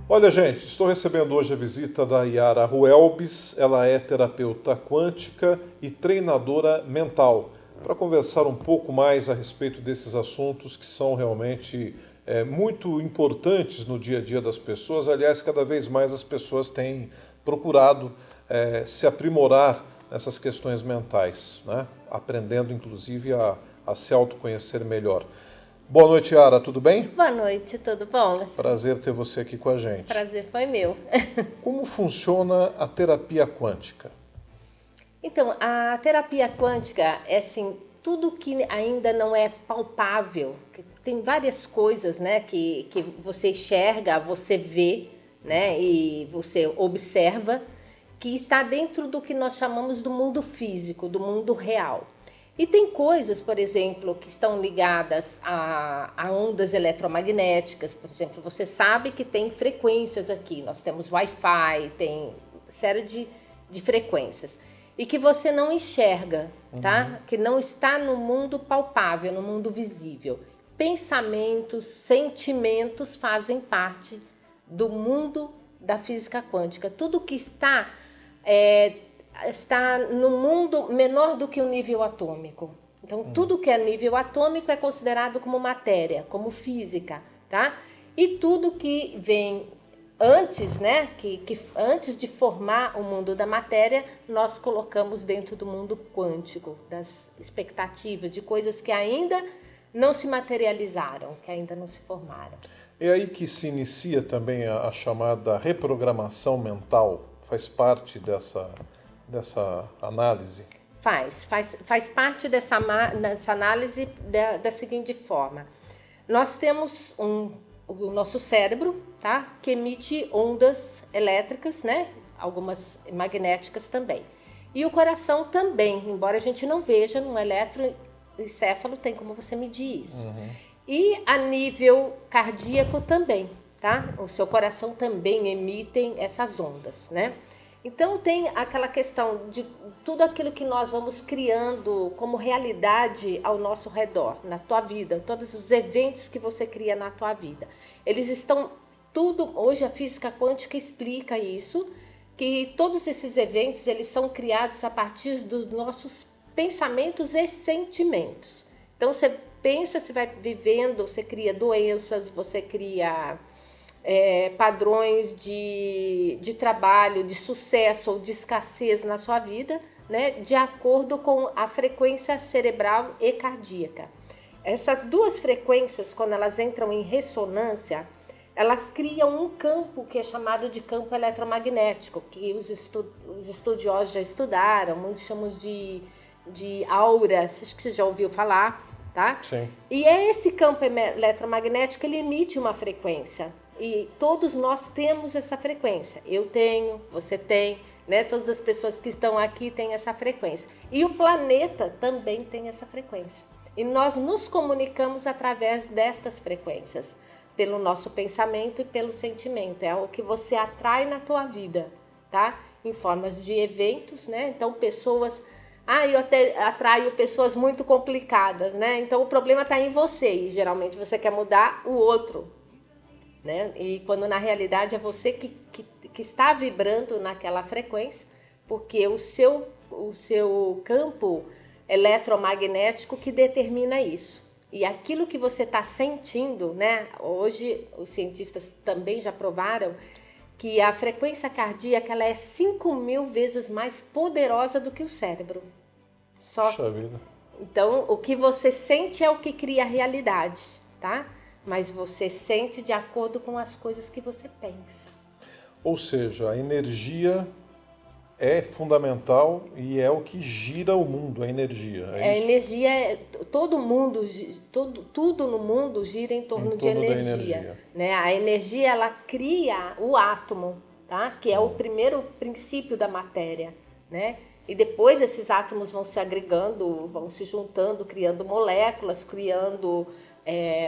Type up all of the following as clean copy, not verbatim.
Olha, gente, estou recebendo hoje a visita da Yara Ruelbis. Ela é terapeuta quântica e treinadora mental, para conversar um pouco mais a respeito desses assuntos que são realmente muito importantes no dia a dia das pessoas. Aliás, cada vez mais as pessoas têm procurado se aprimorar nessas questões mentais, né? Aprendendo inclusive a se autoconhecer melhor. Boa noite, Yara, tudo bem? Boa noite, tudo bom? Prazer ter você aqui com a gente. Prazer foi meu. Como funciona a terapia quântica? Então, a terapia quântica é assim, tudo que ainda não é palpável. Tem várias coisas, né, que você enxerga, você vê, né, e você observa, que está dentro do que nós chamamos do mundo físico, do mundo real. E tem coisas, por exemplo, que estão ligadas a ondas eletromagnéticas. Por exemplo, você sabe que tem frequências aqui. Nós temos Wi-Fi, tem série de frequências. E que você não enxerga, tá? Que não está no mundo palpável, no mundo visível. Pensamentos, sentimentos fazem parte do mundo da física quântica. Tudo que está no mundo menor do que o nível atômico. Então, tudo que é nível atômico é considerado como matéria, como física, tá? E tudo que vem antes, né, que antes de formar o mundo da matéria, nós colocamos dentro do mundo quântico, das expectativas, de coisas que ainda não se materializaram, que ainda não se formaram. É aí que se inicia também a chamada reprogramação mental? Faz parte dessa análise? Faz parte dessa análise da seguinte forma. Nós temos o nosso cérebro, tá? Que emite ondas elétricas, né? Algumas magnéticas também. E o coração também, embora a gente não veja, no eletroencefalo tem como você medir isso. E a nível cardíaco também, tá? O seu coração também emite essas ondas, né? Então tem aquela questão de tudo aquilo que nós vamos criando como realidade ao nosso redor, na tua vida, todos os eventos que você cria na tua vida. Eles estão tudo, hoje a física quântica explica isso, que todos esses eventos eles são criados a partir dos nossos pensamentos e sentimentos. Então você pensa, você vai vivendo, você cria doenças, você cria padrões de trabalho, de sucesso ou de escassez na sua vida, né, de acordo com a frequência cerebral e cardíaca. Essas duas frequências, quando elas entram em ressonância, elas criam um campo que é chamado de campo eletromagnético, que os estudiosos já estudaram, muitos chamam de aura, acho que você já ouviu falar, tá? Sim. E esse campo eletromagnético, ele emite uma frequência. E todos nós temos essa frequência. Eu tenho, você tem, né? Todas as pessoas que estão aqui têm essa frequência. E o planeta também tem essa frequência. E nós nos comunicamos através destas frequências, pelo nosso pensamento e pelo sentimento. É o que você atrai na tua vida, tá? Em formas de eventos, né? Então, pessoas... eu até atraio pessoas muito complicadas, né? Então, o problema está em você e geralmente você quer mudar o outro, né? E quando na realidade é você que está vibrando naquela frequência, porque o seu campo eletromagnético que determina isso. E aquilo que você está sentindo, né? Hoje os cientistas também já provaram que a frequência cardíaca ela é 5.000 vezes mais poderosa do que o cérebro. Puxa vida. Então, o que você sente é o que cria a realidade, tá? Mas você sente de acordo com as coisas que você pensa. Ou seja, a energia é fundamental e é o que gira o mundo, a energia. A energia, todo mundo, tudo no mundo gira em torno de energia, né? A energia ela cria o átomo, tá? Que é o primeiro princípio da matéria, né? E depois esses átomos vão se agregando, vão se juntando, criando moléculas, criando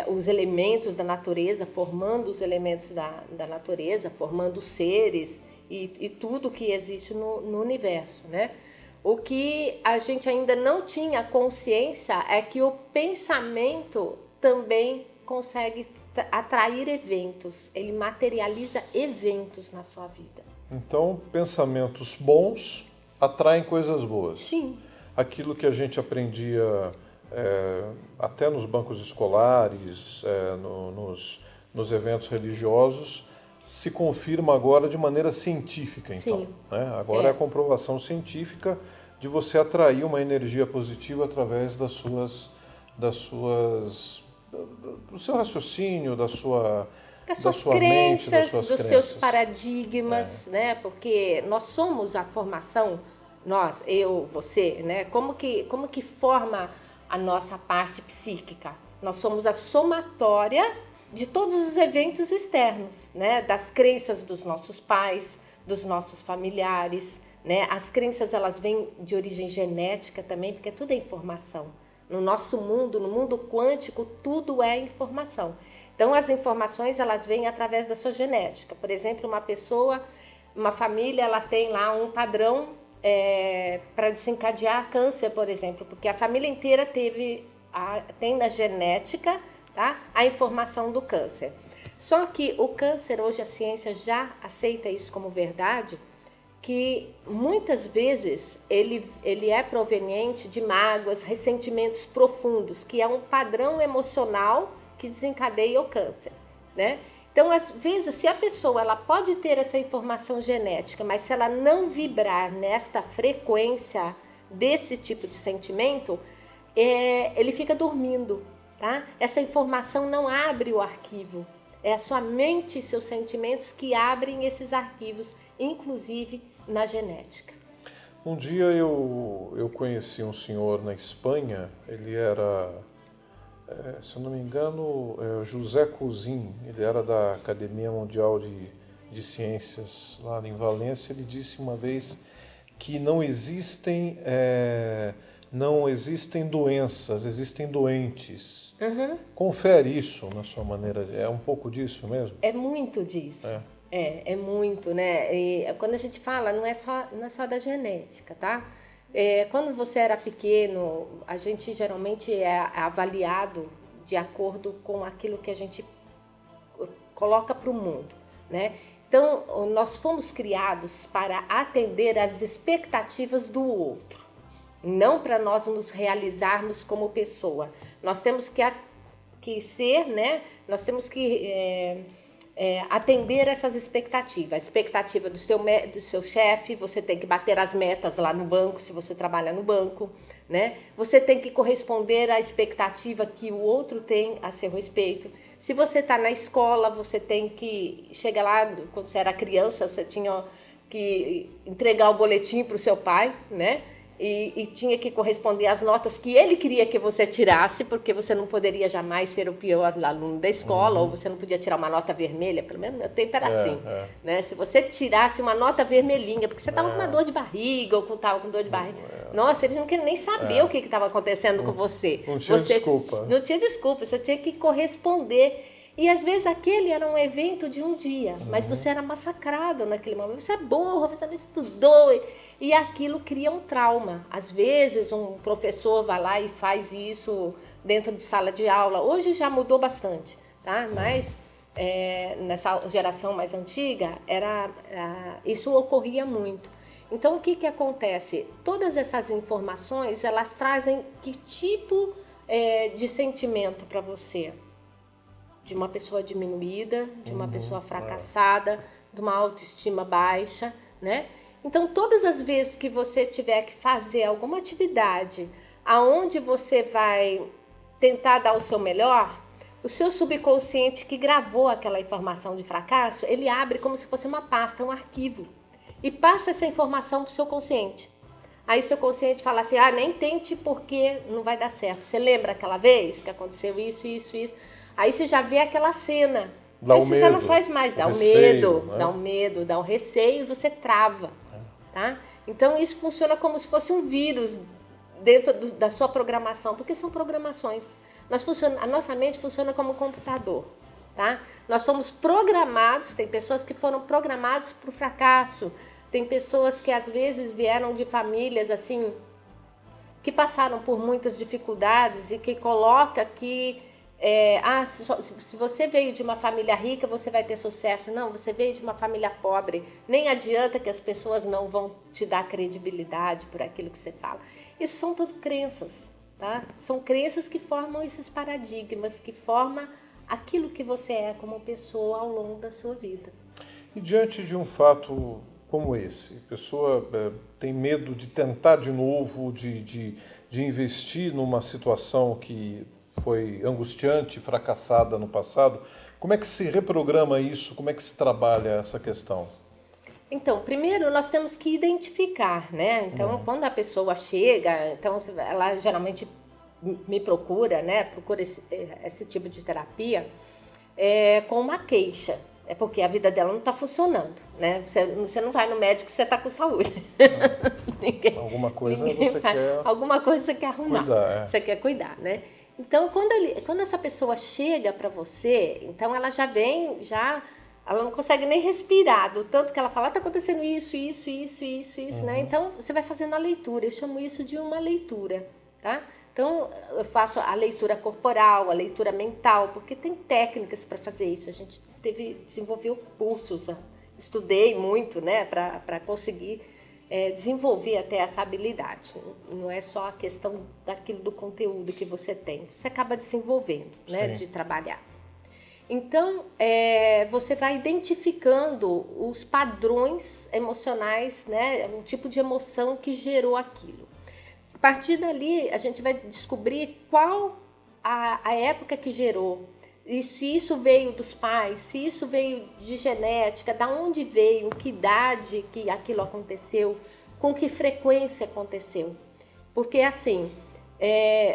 os elementos da natureza, formando os elementos da natureza, formando seres e tudo que existe no universo, né? O que a gente ainda não tinha consciência é que o pensamento também consegue atrair eventos, ele materializa eventos na sua vida. Então, pensamentos bons atraem coisas boas. Sim. Aquilo que a gente aprendia até nos bancos escolares, nos eventos religiosos, se confirma agora de maneira científica, então. Sim. Né? Agora é a comprovação científica de você atrair uma energia positiva através do seu raciocínio, das sua crenças, mente, das suas dos crenças. seus paradigmas, né? Porque nós somos a formação, nós, eu, você, né? Como que forma a nossa parte psíquica? Nós somos a somatória de todos os eventos externos, né? Das crenças dos nossos pais, dos nossos familiares, né? As crenças, elas vêm de origem genética também, porque tudo é informação. No nosso mundo, no mundo quântico, tudo é informação. Então, as informações, elas vêm através da sua genética. Por exemplo, uma família, ela tem lá um padrão para desencadear câncer, por exemplo, porque a família inteira tem na genética, tá, a informação do câncer. Só que o câncer, hoje a ciência já aceita isso como verdade, que muitas vezes ele é proveniente de mágoas, ressentimentos profundos, que é um padrão emocional que desencadeia o câncer, né? Então, às vezes, se a pessoa ela pode ter essa informação genética, mas se ela não vibrar nesta frequência desse tipo de sentimento, ele fica dormindo, tá? Essa informação não abre o arquivo. É a sua mente e seus sentimentos que abrem esses arquivos, inclusive na genética. Um dia eu conheci um senhor na Espanha, ele era, se eu não me engano, José Cousin, ele era da Academia Mundial de Ciências lá em Valência. Ele disse uma vez que não existem doenças, existem doentes. Uhum. Confere isso na sua maneira, é um pouco disso mesmo? É muito disso. É muito, né? E quando a gente fala, não é só da genética, tá? Quando você era pequeno, a gente geralmente é avaliado de acordo com aquilo que a gente coloca para o mundo, né? Então, nós fomos criados para atender às expectativas do outro, não para nós nos realizarmos como pessoa. Nós temos que ser, né? Nós temos que atender essas expectativas. A expectativa do seu chefe, você tem que bater as metas lá no banco, se você trabalha no banco, né? Você tem que corresponder à expectativa que o outro tem a seu respeito. Se você está na escola, você tem que... Chega lá, quando você era criança, você tinha que entregar o boletim para o seu pai, né? E tinha que corresponder às notas que ele queria que você tirasse, porque você não poderia jamais ser o pior aluno da escola, ou você não podia tirar uma nota vermelha, pelo menos no meu tempo era assim. Né? Se você tirasse uma nota vermelhinha, porque você estava com uma dor de barriga, ou estava com dor de barriga, nossa, eles não queriam nem saber o que estava acontecendo com você. Não tinha desculpa. Não tinha desculpa, você tinha que corresponder. E às vezes aquele era um evento de um dia, mas você era massacrado naquele momento. Você é burro, você não estudou. E aquilo cria um trauma. Às vezes um professor vai lá e faz isso dentro de sala de aula. Hoje já mudou bastante, tá? Mas nessa geração mais antiga, isso ocorria muito. Então o que acontece? Todas essas informações, elas trazem que tipo de sentimento para você? De uma pessoa diminuída, de uma pessoa fracassada, de uma autoestima baixa, né? Então, todas as vezes que você tiver que fazer alguma atividade aonde você vai tentar dar o seu melhor, o seu subconsciente que gravou aquela informação de fracasso, ele abre como se fosse uma pasta, um arquivo, e passa essa informação para o seu consciente. Aí o seu consciente fala assim, nem tente porque não vai dar certo. Você lembra aquela vez que aconteceu isso, isso, isso? Aí você já vê aquela cena. Aí você já não faz mais, dá um medo, dá um receio e você trava. Tá? Então isso funciona como se fosse um vírus dentro da sua programação, porque são programações. A nossa mente funciona como um computador. Tá? Nós fomos programados, tem pessoas que foram programadas para o fracasso, tem pessoas que às vezes vieram de famílias assim, que passaram por muitas dificuldades e que coloca que Se você veio de uma família rica, você vai ter sucesso. Não, você veio de uma família pobre. Nem adianta que as pessoas não vão te dar credibilidade por aquilo que você fala. Isso são tudo crenças, tá? São crenças que formam esses paradigmas, que formam aquilo que você é como pessoa ao longo da sua vida. E diante de um fato como esse, a pessoa tem medo de tentar de novo, de investir numa situação que foi angustiante, fracassada no passado. Como é que se reprograma isso? Como é que se trabalha essa questão? Então, primeiro nós temos que identificar, né? Então, quando a pessoa chega, então ela geralmente me procura, né? Procura esse tipo de terapia com uma queixa. É porque a vida dela não está funcionando, né? Você não vai no médico que você está com saúde. Alguma coisa você quer... Alguma coisa você quer arrumar. Cuidar, Você quer cuidar, né? Então, quando essa pessoa chega para você, então ela já vem, ela não consegue nem respirar, do tanto que ela fala, está acontecendo isso, né? Então, você vai fazendo a leitura, eu chamo isso de uma leitura, tá? Então, eu faço a leitura corporal, a leitura mental, porque tem técnicas para fazer isso. A gente desenvolveu cursos, estudei muito, né, para conseguir desenvolver até essa habilidade. Não é só a questão daquilo do conteúdo que você tem. Você acaba desenvolvendo, né, de trabalhar. Então, você vai identificando os padrões emocionais, né, o tipo de emoção que gerou aquilo. A partir dali, a gente vai descobrir qual a época que gerou, e se isso veio dos pais, se isso veio de genética, da onde veio, que idade que aquilo aconteceu, com que frequência aconteceu. Porque assim,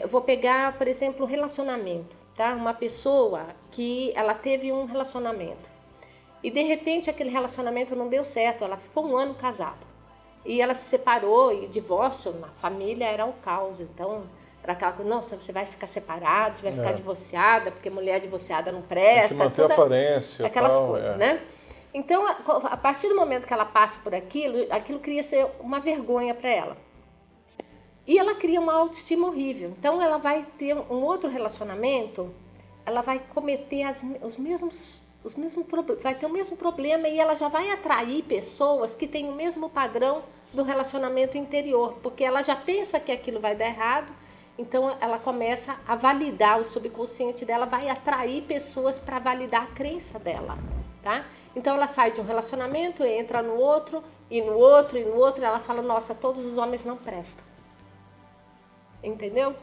eu vou pegar, por exemplo, um relacionamento, tá? Uma pessoa que ela teve um relacionamento e de repente aquele relacionamento não deu certo, ela ficou um ano casada. E ela se separou, e o divórcio na família era um caos. Então, era aquela coisa, nossa, você vai ficar separado, você vai ficar divorciada, porque mulher divorciada não presta. Tem que manter a aparência. Aquelas coisas, né? Então, a partir do momento que ela passa por aquilo cria ser uma vergonha para ela. E ela cria uma autoestima horrível. Então, ela vai ter um outro relacionamento, ela vai cometer os mesmos vai ter o mesmo problema e ela já vai atrair pessoas que têm o mesmo padrão do relacionamento interior, porque ela já pensa que aquilo vai dar errado, então ela começa a validar, o subconsciente dela vai atrair pessoas para validar a crença dela, tá? Então ela sai de um relacionamento, entra no outro, e no outro, e no outro, e ela fala, nossa, todos os homens não prestam. Entendeu?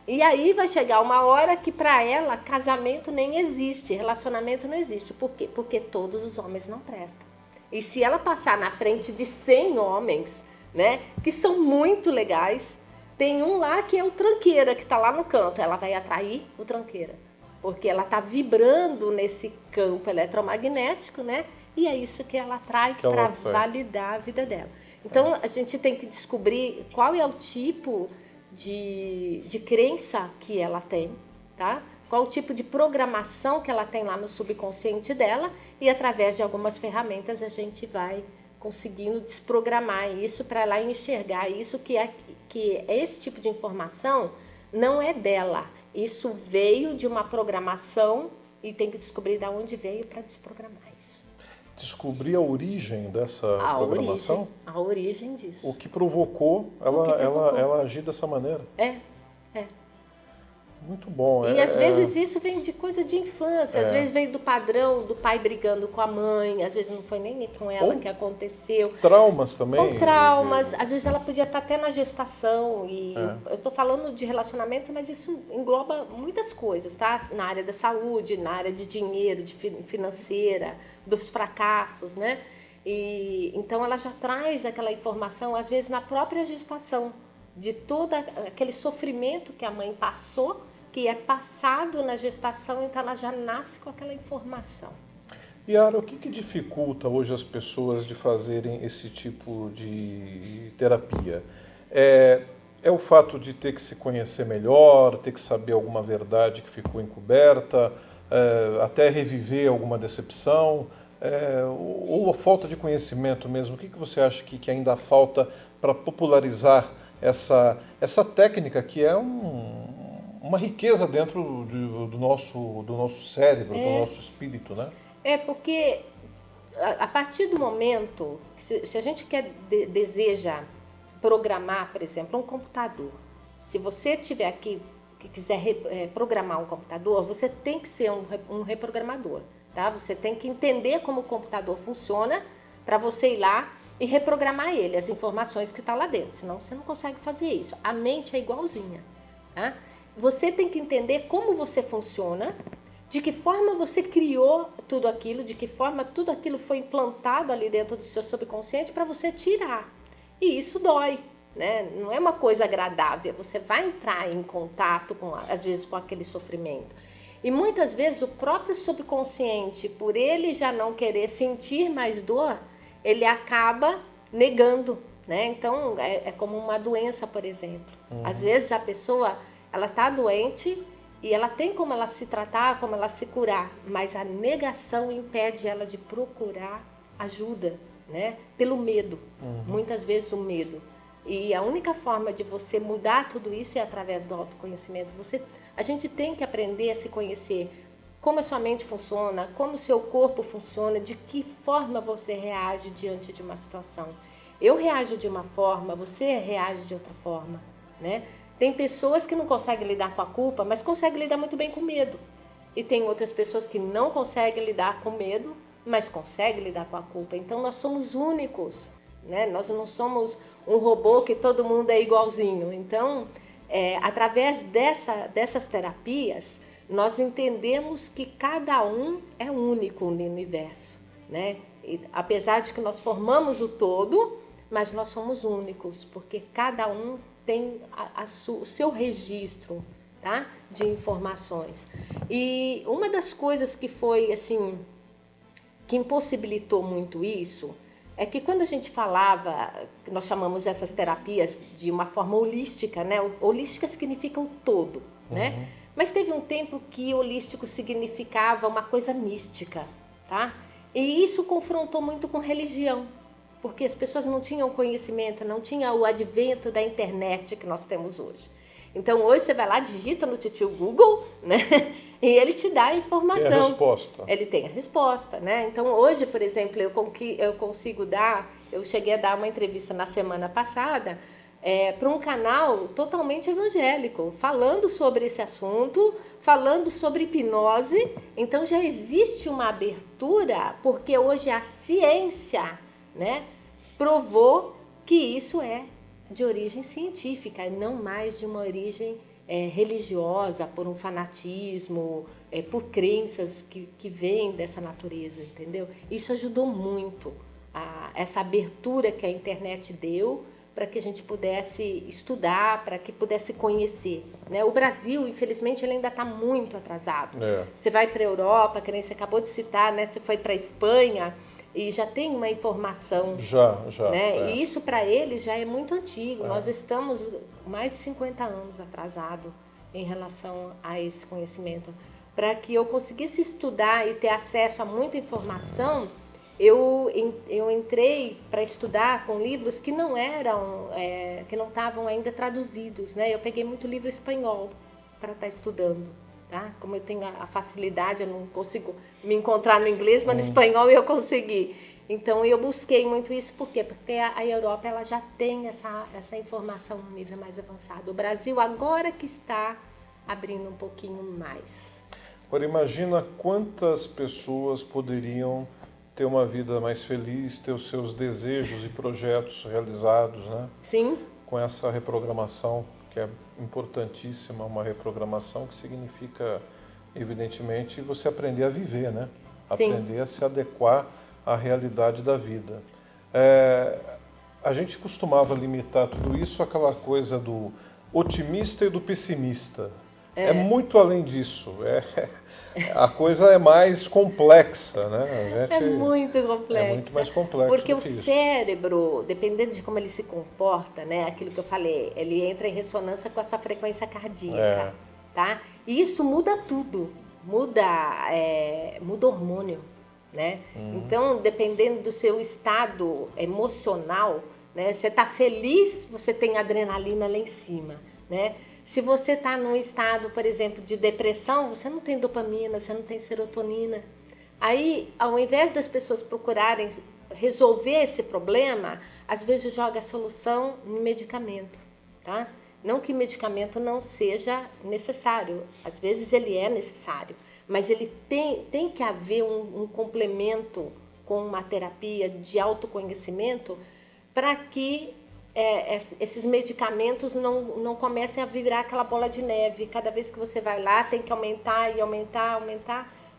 E aí vai chegar uma hora que para ela casamento nem existe, relacionamento não existe. Por quê? Porque todos os homens não prestam. E se ela passar na frente de 100 homens, né, que são muito legais, tem um lá que é o tranqueira, que está lá no canto, ela vai atrair o tranqueira. Porque ela está vibrando nesse campo eletromagnético, né? E é isso que ela atrai para validar a vida dela. Então a gente tem que descobrir qual é o tipo de crença que ela tem, tá? Qual o tipo de programação que ela tem lá no subconsciente dela, e através de algumas ferramentas a gente vai conseguindo desprogramar isso para ela enxergar isso, que esse tipo de informação não é dela. Isso veio de uma programação e tem que descobrir de onde veio para desprogramar isso. Descobrir a origem dessa programação? A origem disso. O que provocou ela agir dessa maneira? É. Muito bom. E às vezes isso vem de coisa de infância, às vezes vem do padrão do pai brigando com a mãe, às vezes não foi nem com ela que aconteceu. Traumas também? Ou traumas, às vezes ela podia estar até na gestação, e eu estou falando de relacionamento, mas isso engloba muitas coisas, tá? Na área da saúde, na área de dinheiro, de financeira, dos fracassos, né? E então ela já traz aquela informação, às vezes na própria gestação, de todo aquele sofrimento que a mãe passou, que é passado na gestação, então ela já nasce com aquela informação. Yara, o que dificulta hoje as pessoas de fazerem esse tipo de terapia? É o fato de ter que se conhecer melhor, ter que saber alguma verdade que ficou encoberta, até reviver alguma decepção, ou a falta de conhecimento mesmo? O que você acha que ainda falta para popularizar essa técnica que é uma riqueza dentro do nosso cérebro, do nosso espírito, né? Porque a partir do momento, se a gente deseja programar, por exemplo, um computador, se você tiver aqui que quiser programar um computador, você tem que ser um reprogramador, tá? Você tem que entender como o computador funciona para você ir lá e reprogramar ele, as informações que estão lá dentro, senão você não consegue fazer isso. A mente é igualzinha, tá? Você tem que entender como você funciona, de que forma você criou tudo aquilo, de que forma tudo aquilo foi implantado ali dentro do seu subconsciente para você tirar. E isso dói, né? Não é uma coisa agradável, você vai entrar em contato, às vezes, com aquele sofrimento. E muitas vezes o próprio subconsciente, por ele já não querer sentir mais dor, ele acaba negando, né? Então, é como uma doença, por exemplo. Às vezes a pessoa, ela está doente e ela tem como ela se tratar, como ela se curar, mas a negação impede ela de procurar ajuda, né? Pelo medo, muitas vezes o medo. E a única forma de você mudar tudo isso é através do autoconhecimento. A gente tem que aprender a se conhecer, como a sua mente funciona, como o seu corpo funciona, de que forma você reage diante de uma situação. Eu reajo de uma forma, você reage de outra forma, né? Tem pessoas que não conseguem lidar com a culpa, mas conseguem lidar muito bem com medo. E tem outras pessoas que não conseguem lidar com medo, mas conseguem lidar com a culpa. Então nós somos únicos, né? Nós não somos um robô que todo mundo é igualzinho. Então, através dessas terapias, nós entendemos que cada um é único no universo, né? E, apesar de que nós formamos o todo, mas nós somos únicos, porque cada um tem o seu registro, tá? De informações. E uma das coisas que foi, assim, que impossibilitou muito isso, é que quando a gente falava, nós chamamos essas terapias de uma forma holística, né? Holística significa o todo, né? Mas teve um tempo que holístico significava uma coisa mística, tá? E isso confrontou muito com religião, porque as pessoas não tinham conhecimento, não tinha o advento da internet que nós temos hoje. Então hoje você vai lá, digita no titio Google, né? E ele te dá a informação. Tem a resposta. Ele tem a resposta, né? Então hoje, por exemplo, eu consigo dar, eu cheguei a dar uma entrevista na semana passada para um canal totalmente evangélico, falando sobre esse assunto, falando sobre hipnose. Então já existe uma abertura, porque hoje a ciência, né, provou que isso é de origem científica, e não mais de uma origem religiosa, por um fanatismo, por crenças que vêm dessa natureza, entendeu? Isso ajudou muito, essa abertura que a internet deu para que a gente pudesse estudar, para que pudesse conhecer, né? O Brasil, infelizmente, ele ainda está muito atrasado. Você vai para a Europa, que nem você acabou de citar, né? Você foi para a Espanha e já tem uma informação. Já. Né? E isso para eles já é muito antigo. Nós estamos mais de 50 anos atrasados em relação a esse conhecimento. Para que eu conseguisse estudar e ter acesso a muita informação, eu entrei para estudar com livros que não eram, que não estavam ainda traduzidos, né? Eu peguei muito livro espanhol para estar estudando, tá? Como eu tenho a facilidade, eu não consigo me encontrar no inglês, mas no espanhol eu consegui. Então eu busquei muito isso, por quê? Porque a Europa ela já tem essa informação no nível mais avançado. O Brasil agora que está abrindo um pouquinho mais. Agora imagina quantas pessoas poderiam ter uma vida mais feliz, ter os seus desejos e projetos realizados, né? Sim. Com essa reprogramação, que é importantíssima, uma reprogramação que significa, evidentemente, você aprender a viver, né? Sim. Aprender a se adequar à realidade da vida. A gente costumava limitar tudo isso àquela coisa do otimista e do pessimista. É muito além disso. A coisa é mais complexa, né? É muito complexa. É muito mais complexo. Porque o cérebro, dependendo de como ele se comporta, né? Aquilo que eu falei, ele entra em ressonância com a sua frequência cardíaca, tá? E isso muda tudo. Muda hormônio, né? Então, dependendo do seu estado emocional, né? Você está feliz, você tem adrenalina lá em cima, né? Se você está num estado, por exemplo, de depressão, você não tem dopamina, você não tem serotonina. Aí, ao invés das pessoas procurarem resolver esse problema, às vezes joga a solução no medicamento, tá? Não que medicamento não seja necessário, às vezes ele é necessário, mas ele tem que haver um complemento com uma terapia de autoconhecimento para que esses medicamentos não comecem a virar aquela bola de neve. Cada vez que você vai lá, tem que aumentar e aumentar,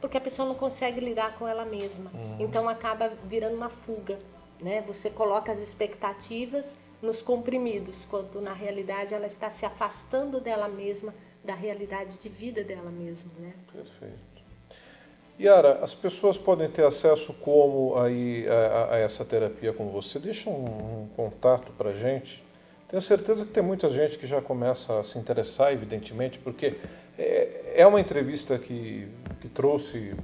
porque a pessoa não consegue lidar com ela mesma. Então acaba virando uma fuga, né? Você coloca as expectativas nos comprimidos, quando na realidade ela está se afastando dela mesma, da realidade de vida dela mesma, né? Perfeito. Yara, as pessoas podem ter acesso como aí a essa terapia com você? Deixa um contato para a gente. Tenho certeza que tem muita gente que já começa a se interessar, evidentemente, porque é uma entrevista que trouxe,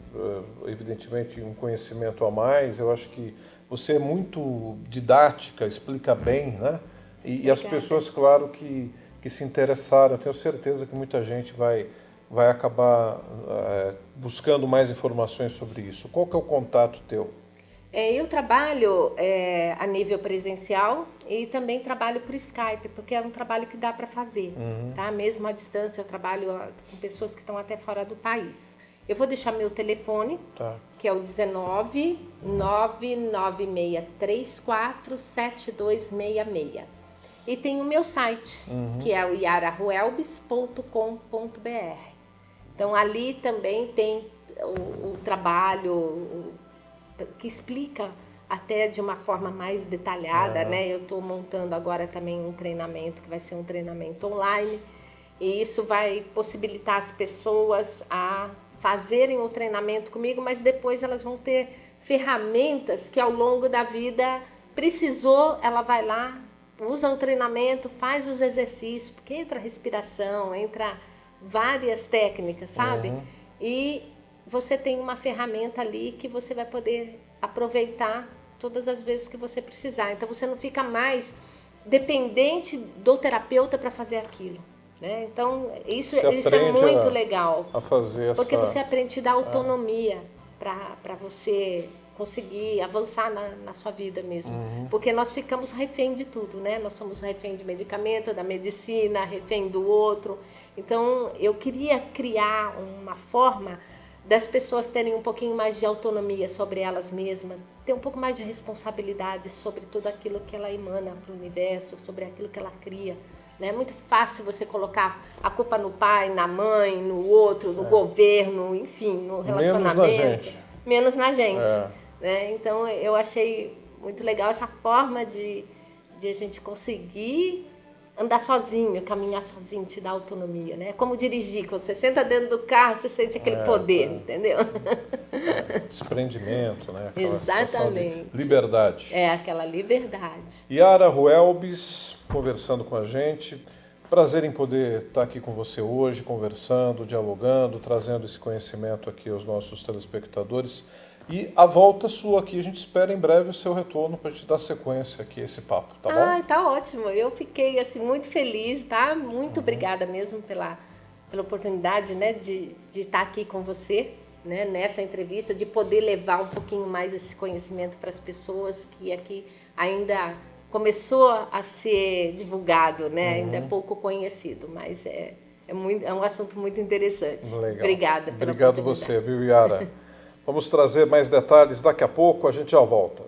evidentemente, um conhecimento a mais. Eu acho que você é muito didática, explica bem, né? E as pessoas, claro, que se interessaram, eu tenho certeza que muita gente vai acabar buscando mais informações sobre isso. Qual que é o contato teu? Eu trabalho a nível presencial e também trabalho por Skype, porque é um trabalho que dá para fazer, tá? Mesmo à distância, eu trabalho com pessoas que estão até fora do país. Eu vou deixar meu telefone, Tá, que é o 19 99634 7266. E tem o meu site, que é o yararuelbis.com.br. Então, ali também tem o trabalho que explica até de uma forma mais detalhada, né? Eu estou montando agora também um treinamento, que vai ser um treinamento online. E isso vai possibilitar as pessoas a fazerem o treinamento comigo, mas depois elas vão ter ferramentas que ao longo da vida precisou, ela vai lá, usa o treinamento, faz os exercícios, porque entra respiração, entra várias técnicas, sabe? E você tem uma ferramenta ali que você vai poder aproveitar todas as vezes que você precisar. Então você não fica mais dependente do terapeuta para fazer aquilo, né? Então isso é muito legal. A fazer porque você aprende a dar autonomia para você conseguir avançar na sua vida mesmo. Porque nós ficamos refém de tudo, né? Nós somos refém de medicamento, da medicina, refém do outro. Então, eu queria criar uma forma das pessoas terem um pouquinho mais de autonomia sobre elas mesmas, ter um pouco mais de responsabilidade sobre tudo aquilo que ela emana para o universo, sobre aquilo que ela cria. É muito fácil você colocar a culpa no pai, na mãe, no outro, no governo, enfim, no relacionamento. Menos na gente. Né? Então, eu achei muito legal essa forma de a gente conseguir andar sozinho, caminhar sozinho, te dar autonomia, né? Como dirigir, quando você senta dentro do carro, você sente aquele poder, entendeu? Desprendimento, né? Aquela exatamente. Liberdade. Aquela liberdade. Yara Ruelbis conversando com a gente. Prazer em poder estar aqui com você hoje, conversando, dialogando, trazendo esse conhecimento aqui aos nossos telespectadores. E a volta sua aqui, a gente espera em breve o seu retorno para te dar sequência aqui a esse papo, tá bom? Tá ótimo. Eu fiquei assim muito feliz, tá? Muito obrigada mesmo pela oportunidade, né, de estar aqui com você, né, nessa entrevista, de poder levar um pouquinho mais esse conhecimento para as pessoas, que aqui ainda começou a ser divulgado, né? Ainda é pouco conhecido, mas é um assunto muito interessante. Legal. Obrigada pela oportunidade. Obrigado você, viu, Yara? Vamos trazer mais detalhes daqui a pouco, a gente já volta.